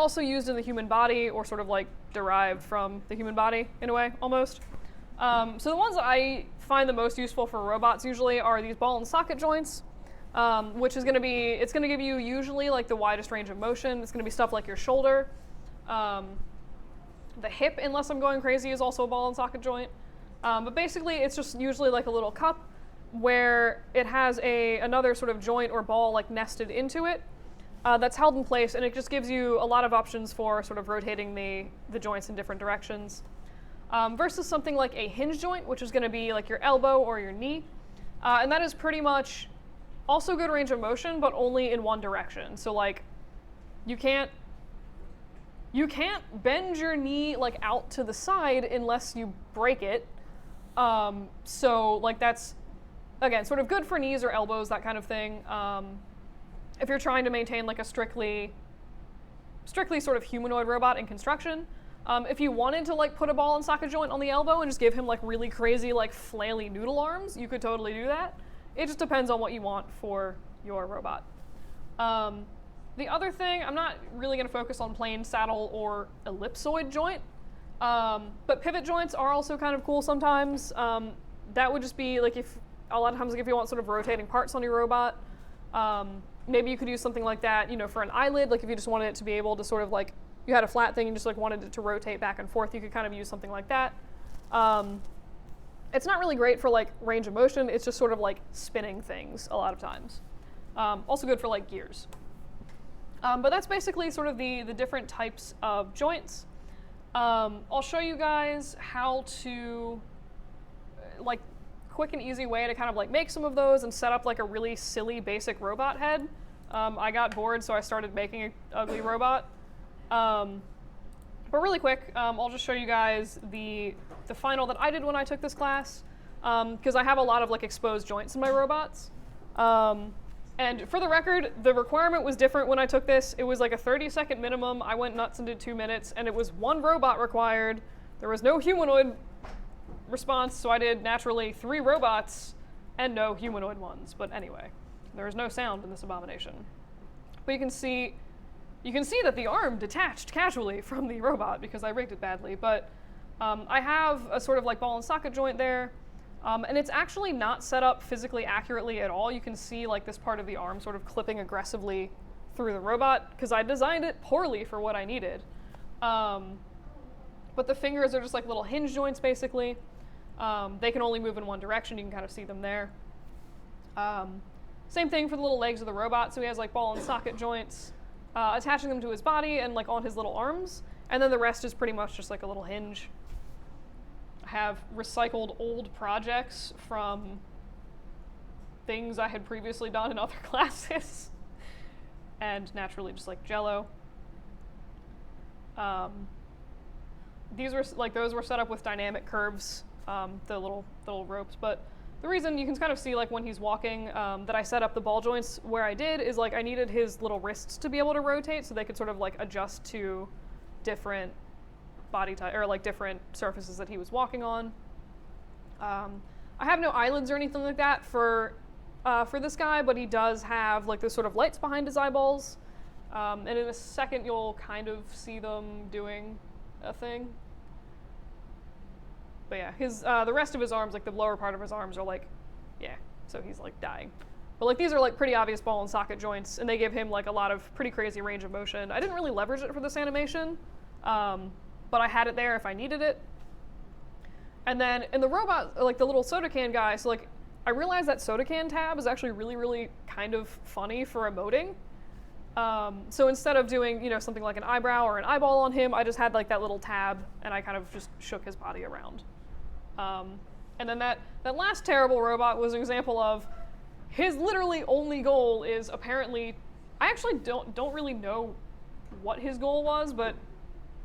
also used in the human body, or sort of like derived from the human body in a way, almost. So the ones that I find the most useful for robots usually are these ball and socket joints, which is going to be, it's going to give you usually like the widest range of motion. It's going to be stuff like your shoulder. The hip, unless I'm going crazy, is also a ball and socket joint. But basically, it's just usually like a little cup where it has another sort of joint or ball like nested into it that's held in place, and it just gives you a lot of options for sort of rotating the joints in different directions. Versus something like a hinge joint, which is going to be like your elbow or your knee. And that is pretty much also good range of motion, but only in one direction. So like, you can't bend your knee like out to the side unless you break it. So like that's, again, sort of good for knees or elbows, that kind of thing. If you're trying to maintain like a strictly sort of humanoid robot in construction. If you wanted to like put a ball and socket joint on the elbow and just give him like really crazy like flaily noodle arms, you could totally do that. It just depends on what you want for your robot. The other thing, I'm not really going to focus on plain saddle or ellipsoid joint, but pivot joints are also kind of cool sometimes. That would just be like a lot of times like if you want sort of rotating parts on your robot, maybe you could use something like that, you know, for an eyelid. Like if you just wanted it to be able to sort of like, you had a flat thing and just like wanted it to rotate back and forth, you could kind of use something like that. It's not really great for like range of motion. It's just sort of like spinning things a lot of times. Also good for like gears. But that's basically sort of the different types of joints. I'll show you guys how to, like, quick and easy way to kind of like make some of those and set up like a really silly basic robot head. I got bored, so I started making an ugly robot. But really quick, I'll just show you guys the final that I did when I took this class, because I have a lot of like exposed joints in my robots. And for the record, the requirement was different when I took this. It was like a 30-second minimum. I went nuts and did 2 minutes, and it was one robot required. There was no humanoid response, so I did naturally 3 robots and no humanoid ones. But anyway, there is no sound in this abomination. But you can see that the arm detached casually from the robot because I rigged it badly. But I have a sort of like ball and socket joint there. And it's actually not set up physically accurately at all. You can see like this part of the arm sort of clipping aggressively through the robot because I designed it poorly for what I needed. But the fingers are just like little hinge joints basically. They can only move in one direction. You can kind of see them there. Same thing for the little legs of the robot. So he has like ball and socket joints, attaching them to his body and like on his little arms. And then the rest is pretty much just like a little hinge. I have recycled old projects from things I had previously done in other classes. And naturally just like Jello. These were like, those were set up with dynamic curves, the little ropes. But the reason you can kind of see like when he's walking that I set up the ball joints where I did is like I needed his little wrists to be able to rotate so they could sort of like adjust to different body type or like different surfaces that he was walking on. I have no eyelids or anything like that for this guy, but he does have like those sort of lights behind his eyeballs. And in a second you'll kind of see them doing a thing. But yeah, his the rest of his arms, like the lower part of his arms are like, yeah, so he's like dying. But like these are like pretty obvious ball and socket joints, and they give him like a lot of pretty crazy range of motion. I didn't really leverage it for this animation, but I had it there if I needed it. And then in the robot, like the little soda can guy, so like I realized that soda can tab is actually really, really kind of funny for emoting. So instead of doing, you know, something like an eyebrow or an eyeball on him, I just had like that little tab and I kind of just shook his body around. And then that last terrible robot was an example of his literally only goal is apparently, I actually don't really know what his goal was, but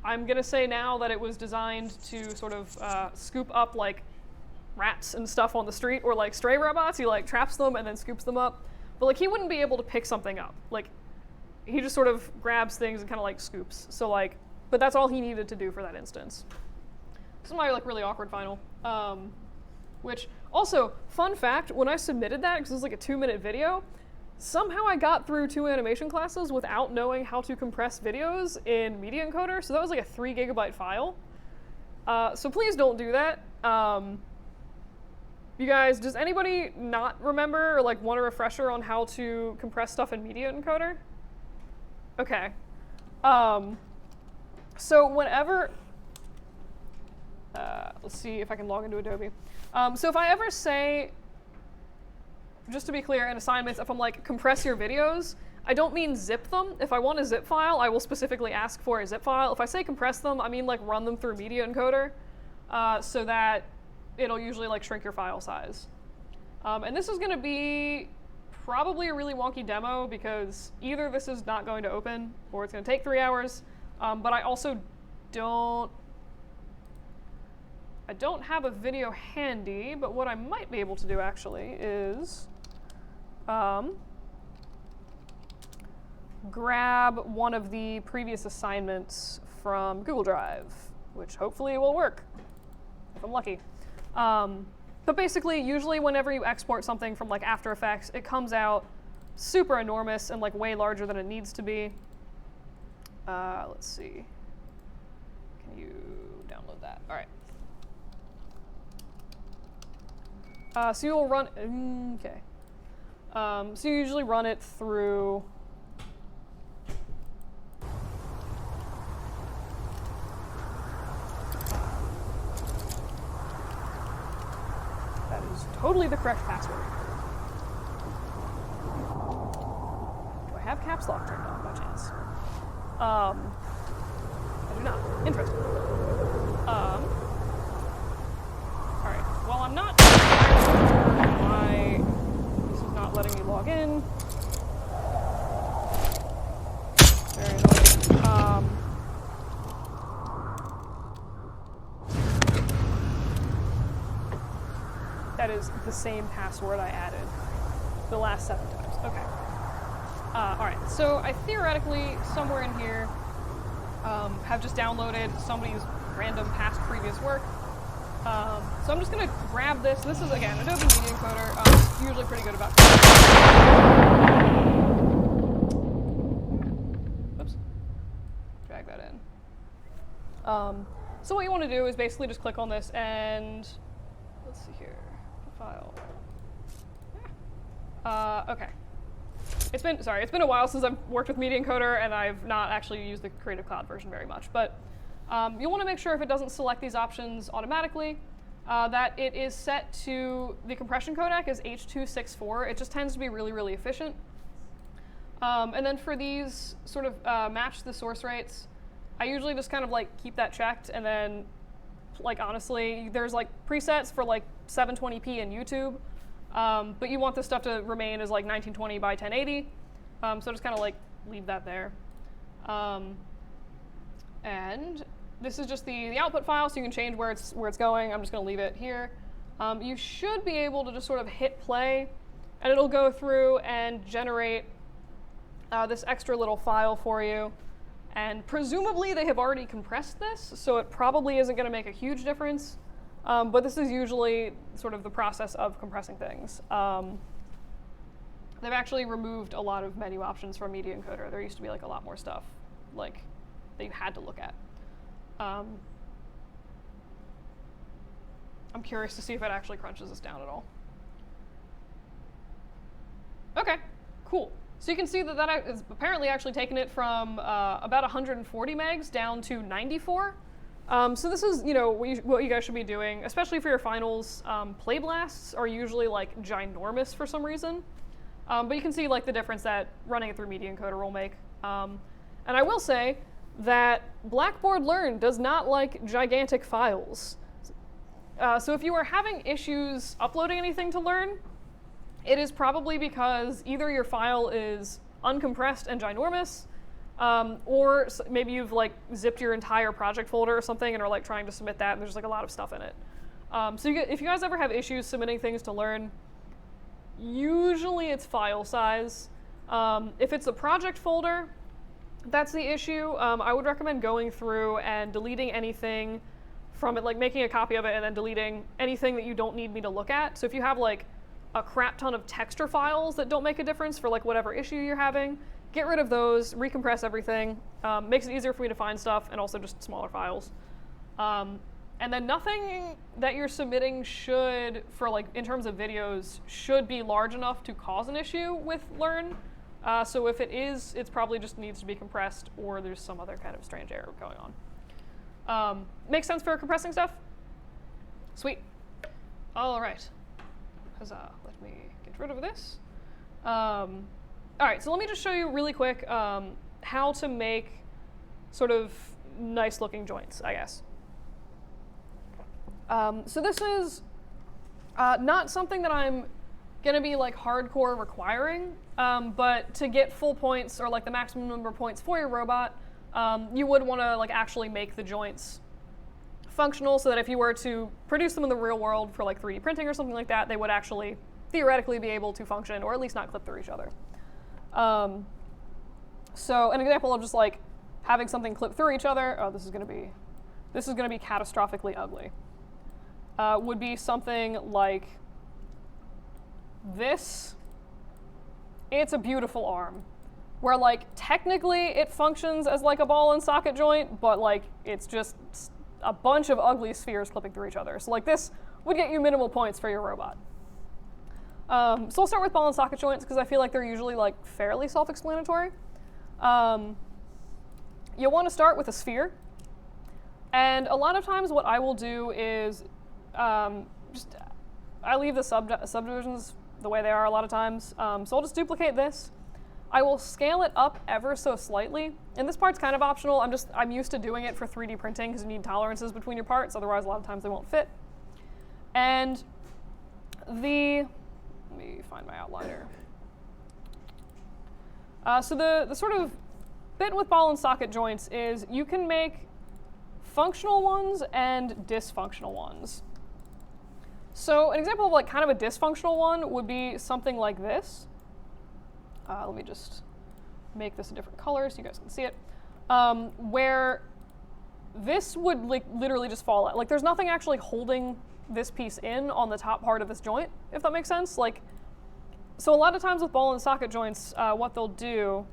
I'm gonna say now that it was designed to sort of scoop up like rats and stuff on the street, or like stray robots. He like traps them and then scoops them up. But like he wouldn't be able to pick something up. Like he just sort of grabs things and kind of like scoops. So like, but that's all he needed to do for that instance. This is my like really awkward final. Which also, fun fact, when I submitted that, because it was like a 2-minute video, somehow I got through 2 animation classes without knowing how to compress videos in Media Encoder, so that was like a 3 GB file. So please don't do that. You guys, does anybody not remember or like want a refresher on how to compress stuff in Media Encoder? Okay. So whenever, let's see if I can log into Adobe. So if I ever say, just to be clear, in assignments, if I'm like, compress your videos, I don't mean zip them. If I want a zip file, I will specifically ask for a zip file. If I say compress them, I mean like run them through Media Encoder, so that it'll usually like shrink your file size. And this is gonna be probably a really wonky demo because either this is not going to open or it's gonna take 3 hours, but I also don't have a video handy, but what I might be able to do actually is grab one of the previous assignments from Google Drive, which hopefully will work, if I'm lucky. But basically, usually whenever you export something from like After Effects, it comes out super enormous and like way larger than it needs to be. Let's see. Can you download that? All right. So you'll run, okay. So you usually run it through, that is totally the correct password. Do I have caps lock turned on by chance? I do not. Interesting. All right, well, I'm not why this is not letting me log in. Very annoying. That is the same password I added the last 7 times. Okay. All right, so I theoretically, somewhere in here, have just downloaded somebody's random past previous work. So I'm just going to grab this. This is, again, Adobe Media Encoder. Usually pretty good about oops. Drag that in. So what you want to do is basically just click on this and, let's see here, file. Yeah. Okay. It's been a while since I've worked with Media Encoder, and I've not actually used the Creative Cloud version very much. But you'll want to make sure if it doesn't select these options automatically, that it is set to the compression codec is H.264. It just tends to be really, really efficient. And then for these sort of match the source rates, I usually just kind of like keep that checked, and then like honestly, there's like presets for like 720p in YouTube. But you want this stuff to remain as like 1920 by 1080, so just kind of like leave that there. And this is just the output file, so you can change where it's going. I'm just going to leave it here. You should be able to just sort of hit play, and it'll go through and generate this extra little file for you. And presumably they have already compressed this, so it probably isn't going to make a huge difference. But this is usually sort of the process of compressing things. They've actually removed a lot of menu options from Media Encoder. There used to be like a lot more stuff like that you had to look at. I'm curious to see if it actually crunches this down at all. Okay, cool. So you can see that that is apparently actually taken it from about 140 megs down to 94. So this is, what you guys should be doing, especially for your finals. Play blasts are usually like ginormous for some reason, but you can see like the difference that running it through Media Encoder will make. And I will say that Blackboard Learn does not like gigantic files. So if you are having issues uploading anything to Learn, it is probably because either your file is uncompressed and ginormous, or maybe you've like zipped your entire project folder or something and are like trying to submit that and there's like a lot of stuff in it. So if you guys ever have issues submitting things to Learn, usually it's file size. If it's a project folder, that's the issue. I would recommend going through and deleting anything from it, like making a copy of it and then deleting anything that you don't need me to look at. So if you have like a crap ton of texture files that don't make a difference for like whatever issue you're having. Get rid of those, recompress everything, makes it easier for me to find stuff, and also just smaller files. And then nothing that you're submitting should, for like in terms of videos, should be large enough to cause an issue with Learn. So if it is, it's probably just needs to be compressed, or there's some other kind of strange error going on. Makes sense for compressing stuff? Sweet. All right. Huzzah. Let me get rid of this. All right, so let me just show you really quick how to make sort of nice looking joints, I guess. So this is not something that I'm gonna be like hardcore requiring, but to get full points or like the maximum number of points for your robot, you would wanna like actually make the joints functional so that if you were to produce them in the real world for like 3D printing or something like that, they would actually theoretically be able to function or at least not clip through each other. So an example of just like having something clip through each other, oh, this is gonna be catastrophically ugly, would be something like this. It's a beautiful arm, where like technically it functions as like a ball and socket joint, but like it's just a bunch of ugly spheres clipping through each other. So like this would get you minimal points for your robot. So I'll start with ball and socket joints because I feel like they're usually like fairly self-explanatory. You'll want to start with a sphere. And a lot of times what I will do is I leave the subdivisions the way they are a lot of times. So I'll just duplicate this. I will scale it up ever so slightly. And this part's kind of optional. I'm used to doing it for 3D printing because you need tolerances between your parts. Otherwise, a lot of times they won't fit. And let me find my outliner. So the sort of bit with ball and socket joints is you can make functional ones and dysfunctional ones. So an example of like kind of a dysfunctional one would be something like this. Let me just make this a different color so you guys can see it. Where this would like literally just fall out. Like there's nothing actually holding this piece in on the top part of this joint, if that makes sense. Like, so a lot of times with ball and socket joints, what they'll do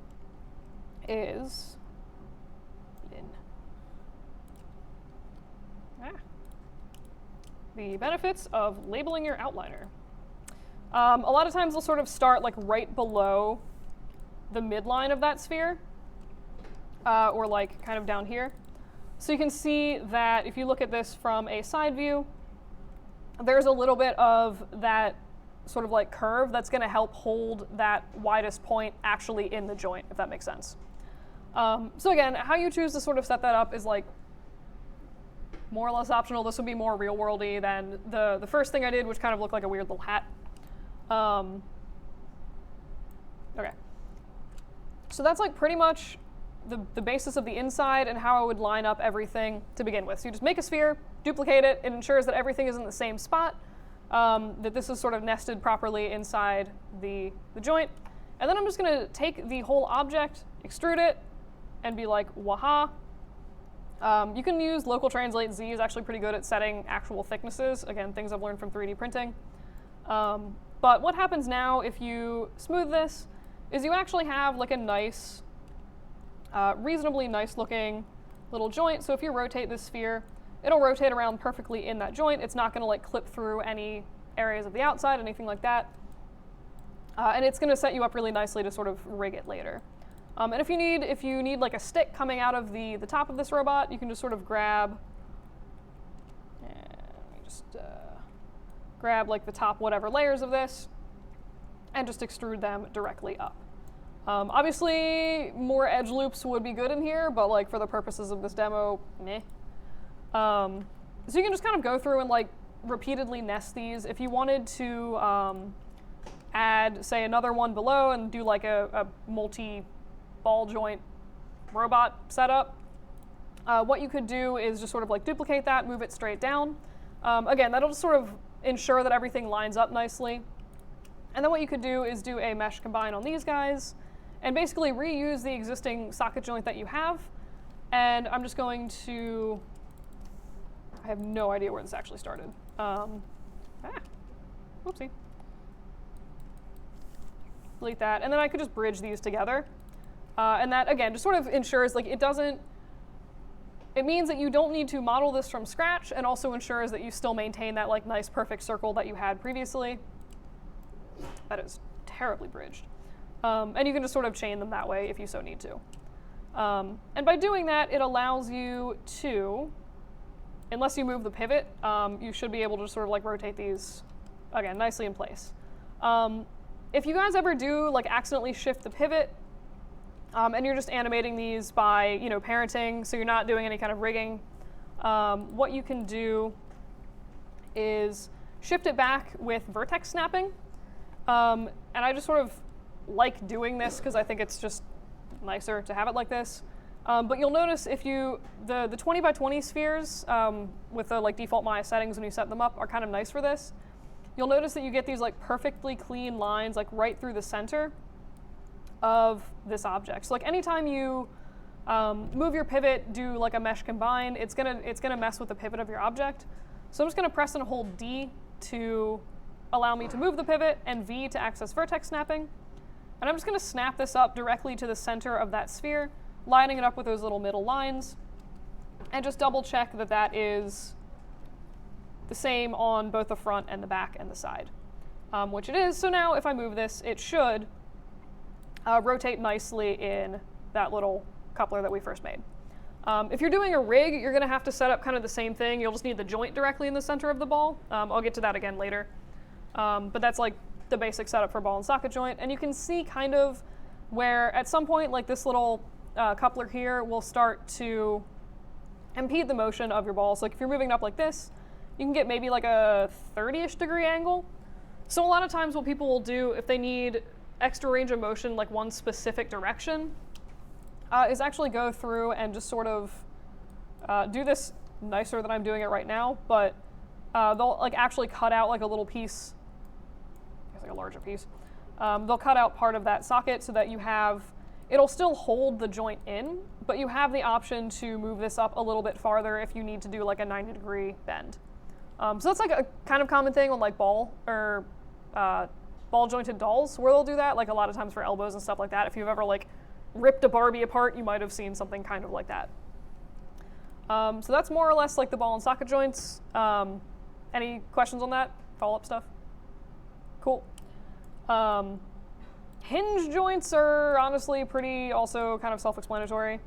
is the benefits of labeling your outliner. A lot of times they'll sort of start like right below the midline of that sphere, or like kind of down here. So you can see that if you look at this from a side view, there's a little bit of that sort of like curve that's going to help hold that widest point actually in the joint, if that makes sense. So again, how you choose to sort of set that up is like more or less optional. This would be more real-worldy than the first thing I did, which kind of looked like a weird little hat. Okay. So that's like pretty much the basis of the inside and how I would line up everything to begin with. So you just make a sphere, duplicate it, it ensures that everything is in the same spot, that this is sort of nested properly inside the joint. And then I'm just gonna take the whole object, extrude it, and be like, waha. You can use local translate Z is actually pretty good at setting actual thicknesses. Again, things I've learned from 3D printing. But what happens now if you smooth this is you actually have like a nice, reasonably nice looking little joint. So if you rotate this sphere, it'll rotate around perfectly in that joint. It's not gonna like clip through any areas of the outside, anything like that. And it's gonna set you up really nicely to sort of rig it later. And if you need like a stick coming out of the top of this robot, you can just sort of grab like the top whatever layers of this and just extrude them directly up. Obviously, more edge loops would be good in here, but like for the purposes of this demo, meh. So you can just kind of go through and like repeatedly nest these. If you wanted to add, say, another one below and do like a multi-ball joint robot setup, what you could do is just sort of like duplicate that, move it straight down. Again, that'll just sort of ensure that everything lines up nicely. And then what you could do is do a mesh combine on these guys and basically reuse the existing socket joint that you have. And I'm just going to, I have no idea where this actually started. Whoopsie. delete that, and then I could just bridge these together. And that, again, just sort of ensures, like, it means that you don't need to model this from scratch, and also ensures that you still maintain that, like, nice perfect circle that you had previously. That is terribly bridged. And you can just sort of chain them that way if you so need to. And by doing that, it allows you to, unless you move the pivot, you should be able to sort of like rotate these, again, nicely in place. If you guys ever do like accidentally shift the pivot, and you're just animating these by, you know, parenting, so you're not doing any kind of rigging, what you can do is shift it back with vertex snapping. And I just sort of like doing this because I think it's just nicer to have it like this. But you'll notice if you, the 20 by 20 spheres with the like default Maya settings when you set them up are kind of nice for this. You'll notice that you get these like perfectly clean lines like right through the center of this object. So like anytime you move your pivot, do like a mesh combine, it's gonna mess with the pivot of your object. So I'm just gonna press and hold D to allow me to move the pivot and V to access vertex snapping. And I'm just gonna snap this up directly to the center of that sphere, lining it up with those little middle lines, and just double check that that is the same on both the front and the back and the side, which it is. So now if I move this, it should rotate nicely in that little coupler that we first made. If you're doing a rig, you're gonna have to set up kind of the same thing. You'll just need the joint directly in the center of the ball. I'll get to that again later. But that's like the basic setup for ball and socket joint. And you can see kind of where at some point like this little coupler here will start to impede the motion of your ball. So like if you're moving it up like this, you can get maybe like a 30-ish degree angle. So a lot of times what people will do if they need extra range of motion like one specific direction is actually go through and just sort of do this nicer than I'm doing it right now, but they'll like actually cut out like a little piece, I guess like a larger piece. They'll cut out part of that socket so that you have, it'll still hold the joint in, but you have the option to move this up a little bit farther if you need to do like a 90-degree bend. So that's like a kind of common thing on like ball jointed dolls where they'll do that, like a lot of times for elbows and stuff like that. If you've ever like ripped a Barbie apart, you might have seen something kind of like that. So that's more or less like the ball and socket joints. Any questions on that? Follow-up stuff? Cool. Hinge joints are honestly pretty also kind of self-explanatory.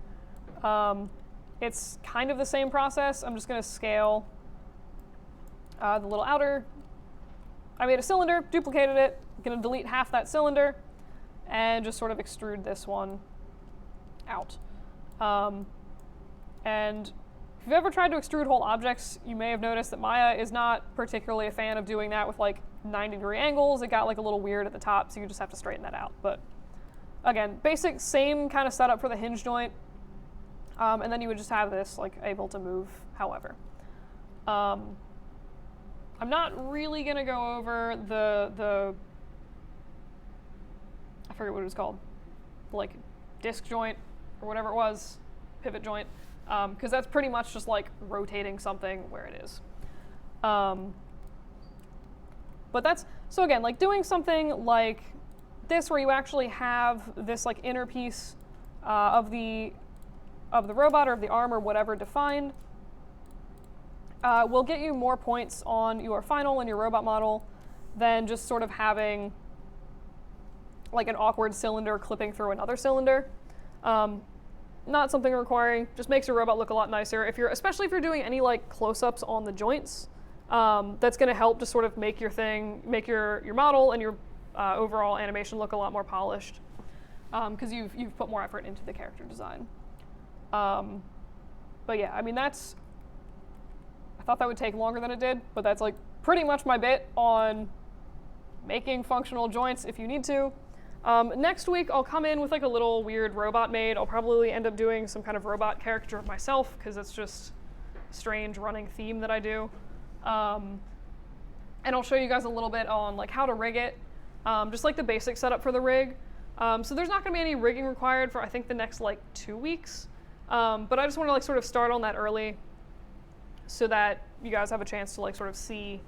It's kind of the same process. I'm just going to scale the little outer. I made a cylinder, duplicated it. I'm going to delete half that cylinder and just sort of extrude this one out. And if you've ever tried to extrude whole objects, you may have noticed that Maya is not particularly a fan of doing that with like 90-degree angles. It got like a little weird at the top, so you just have to straighten that out. But again, basic same kind of setup for the hinge joint. And then you would just have this like able to move however. I'm not really gonna go over the I forget what it was called, like disc joint or whatever it was, pivot joint, because that's pretty much just like rotating something where it is. But that's, so again, like doing something like this where you actually have this like inner piece of the robot or of the arm or whatever defined, will get you more points on your final and your robot model than just sort of having like an awkward cylinder clipping through another cylinder. Not something requiring, just makes your robot look a lot nicer. Especially if you're doing any like close-ups on the joints, that's gonna help to sort of make your model and your overall animation look a lot more polished, because you've put more effort into the character design. But yeah, I mean I thought that would take longer than it did, but that's like pretty much my bit on making functional joints if you need to. Next week, I'll come in with like a little weird robot made. I'll probably end up doing some kind of robot caricature of myself because it's just a strange running theme that I do. And I'll show you guys a little bit on like how to rig it, just like the basic setup for the rig. So there's not gonna be any rigging required for I think the next like 2 weeks. But I just wanna like sort of start on that early so that you guys have a chance to like sort of see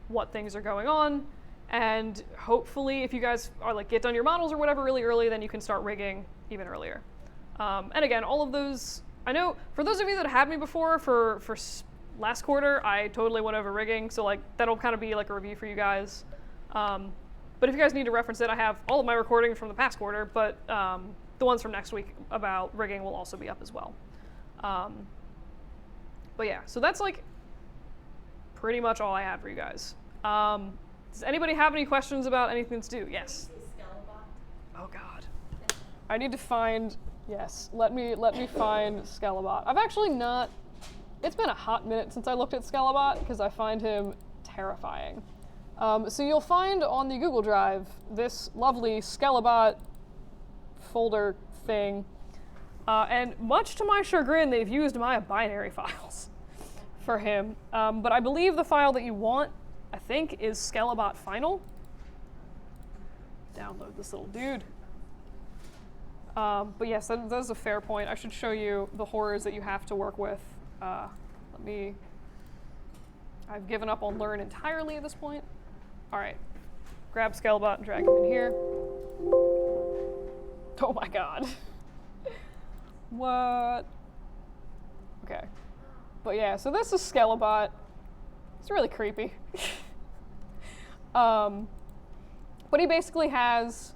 what things are going on And hopefully, if you guys are like get done your models or whatever really early, then you can start rigging even earlier. And again, all of those, I know for those of you that had me before for last quarter, I totally went over rigging, so like that'll kind of be like a review for you guys. But if you guys need to reference it, I have all of my recordings from the past quarter, but the ones from next week about rigging will also be up as well. But yeah, so that's like pretty much all I had for you guys. Does anybody have any questions about anything to do? Yes. Skele Bot? Oh God. I need to find. Yes. Let me find Skele Bot. I've actually not. It's been a hot minute since I looked at Skele Bot because I find him terrifying. So you'll find on the Google Drive this lovely Skele Bot folder thing, and much to my chagrin, they've used my binary files for him. But I believe the file that you want, I think, is Skele Bot final. Download this little dude. But yes, that is a fair point. I should show you the horrors that you have to work with. I've given up on Learn entirely at this point. All right, grab Skele Bot and drag him in here. Oh my God. What? Okay. But yeah, so this is Skele Bot. It's really creepy. But he basically has,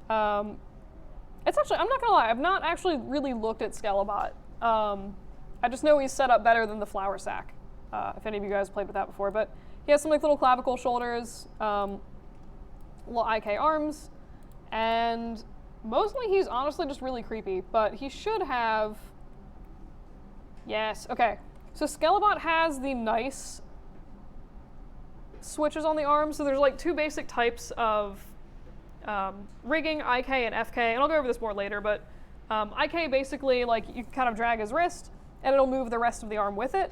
it's actually, I'm not gonna lie, I've not actually really looked at Skele Bot. I just know he's set up better than the flour sack, if any of you guys played with that before. But he has some like little clavicle shoulders, little IK arms, and mostly he's honestly just really creepy, but he should have, yes, okay. So Skele Bot has the nice switches on the arms. So there's like two basic types of rigging, IK and FK, and I'll go over this more later, but IK basically, like, you kind of drag his wrist and it'll move the rest of the arm with it.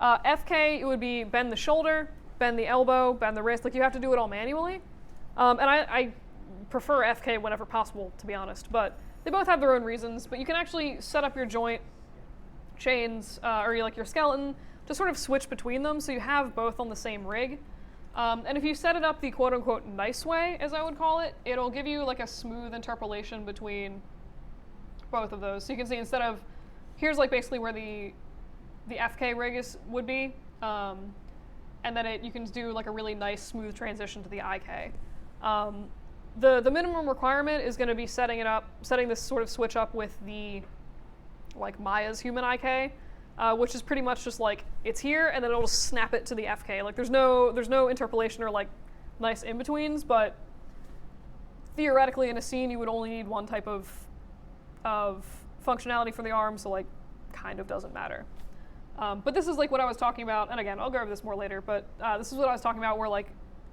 FK, it would be bend the shoulder, bend the elbow, bend the wrist. Like, you have to do it all manually. And I prefer FK whenever possible, to be honest, but they both have their own reasons. But you can actually set up your joint chains, or like your skeleton, to sort of switch between them, so you have both on the same rig. And if you set it up the quote-unquote nice way, as I would call it, it'll give you like a smooth interpolation between both of those. So you can see instead of, here's like basically where the FK rig would be, and then you can do like a really nice smooth transition to the IK. The minimum requirement is going to be setting this sort of switch up with the like Maya's human IK, which is pretty much just like it's here and then it'll just snap it to the FK. Like there's no interpolation or like nice in-betweens, but theoretically in a scene you would only need one type of functionality for the arm, so like kind of doesn't matter. But this is like what I was talking about, and again, I'll go over this more later, but this is what I was talking about where like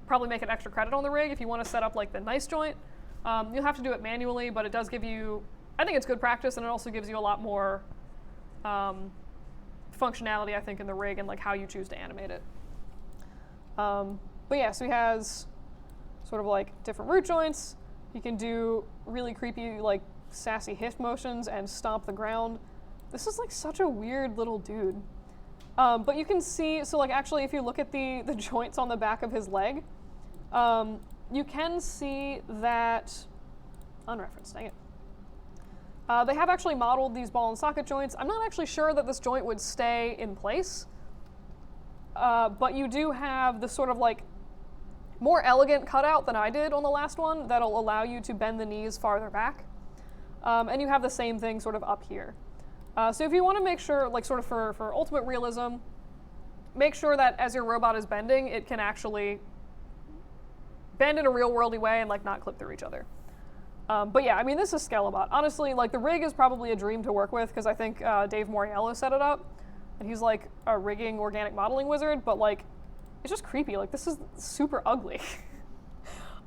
probably make an extra credit on the rig if you want to set up like the nice joint. You'll have to do it manually, but it does give you, I think it's good practice, and it also gives you a lot more functionality, I think, in the rig and like how you choose to animate it. But yeah, so he has sort of like different root joints. He can do really creepy like sassy hip motions and stomp the ground. This is like such a weird little dude. But you can see, so like actually if you look at the joints on the back of his leg, you can see that, unreferenced, dang it. They have actually modeled these ball and socket joints. I'm not actually sure that this joint would stay in place, but you do have this sort of like more elegant cutout than I did on the last one that'll allow you to bend the knees farther back. And you have the same thing sort of up here. So if you want to make sure, like sort of for ultimate realism, make sure that as your robot is bending, it can actually bend in a real-worldy way and like not clip through each other. But yeah, I mean, this is Skele Bot. Honestly, like the rig is probably a dream to work with because I think Dave Moriello set it up, and he's like a rigging organic modeling wizard, but like it's just creepy. Like this is super ugly.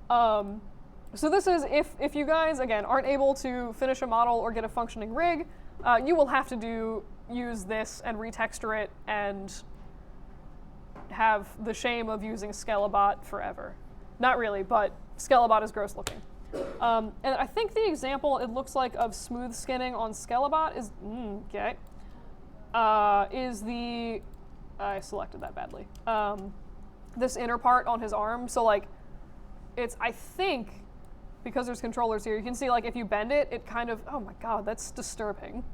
So this is, if you guys, again, aren't able to finish a model or get a functioning rig, you will have to use this and retexture it and have the shame of using Skele Bot forever. Not really, but Skele Bot is gross looking. And I think the example it looks like of smooth skinning on Skele Bot is, is the, I selected that badly, this inner part on his arm. So like, it's, I think, because there's controllers here, you can see like if you bend it, it kind of, oh my god, that's disturbing.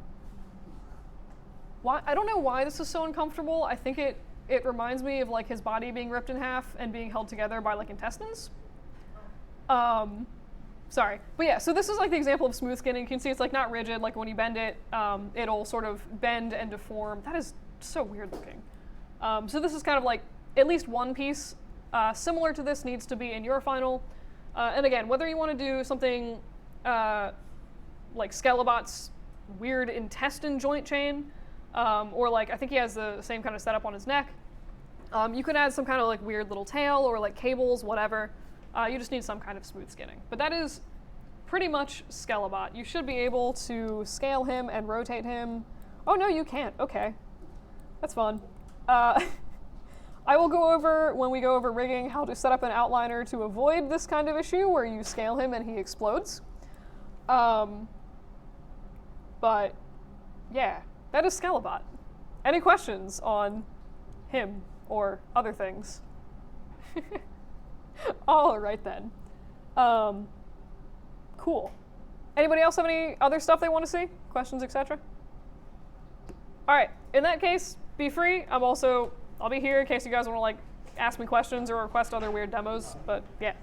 Why? I don't know why this is so uncomfortable. I think it reminds me of like his body being ripped in half and being held together by like intestines. Sorry, but yeah, so this is like the example of smooth skin, and you can see it's like not rigid, like when you bend it, it'll sort of bend and deform. That is so weird looking. So this is kind of like, at least one piece similar to this needs to be in your final. And again, whether you want to do something like Skele Bot's weird intestine joint chain, or like, I think he has the same kind of setup on his neck. You could add some kind of like weird little tail or like cables, whatever. You just need some kind of smooth skinning. But that is pretty much Skele Bot. You should be able to scale him and rotate him. Oh no, you can't. Okay. That's fun. I will go over, when we go over rigging, how to set up an outliner to avoid this kind of issue where you scale him and he explodes. But yeah, that is Skele Bot. Any questions on him or other things? All right then. Cool. Anybody else have any other stuff they want to see? Questions, etc.? All right, in that case, be free. I'll be here in case you guys want to like ask me questions or request other weird demos, but yeah.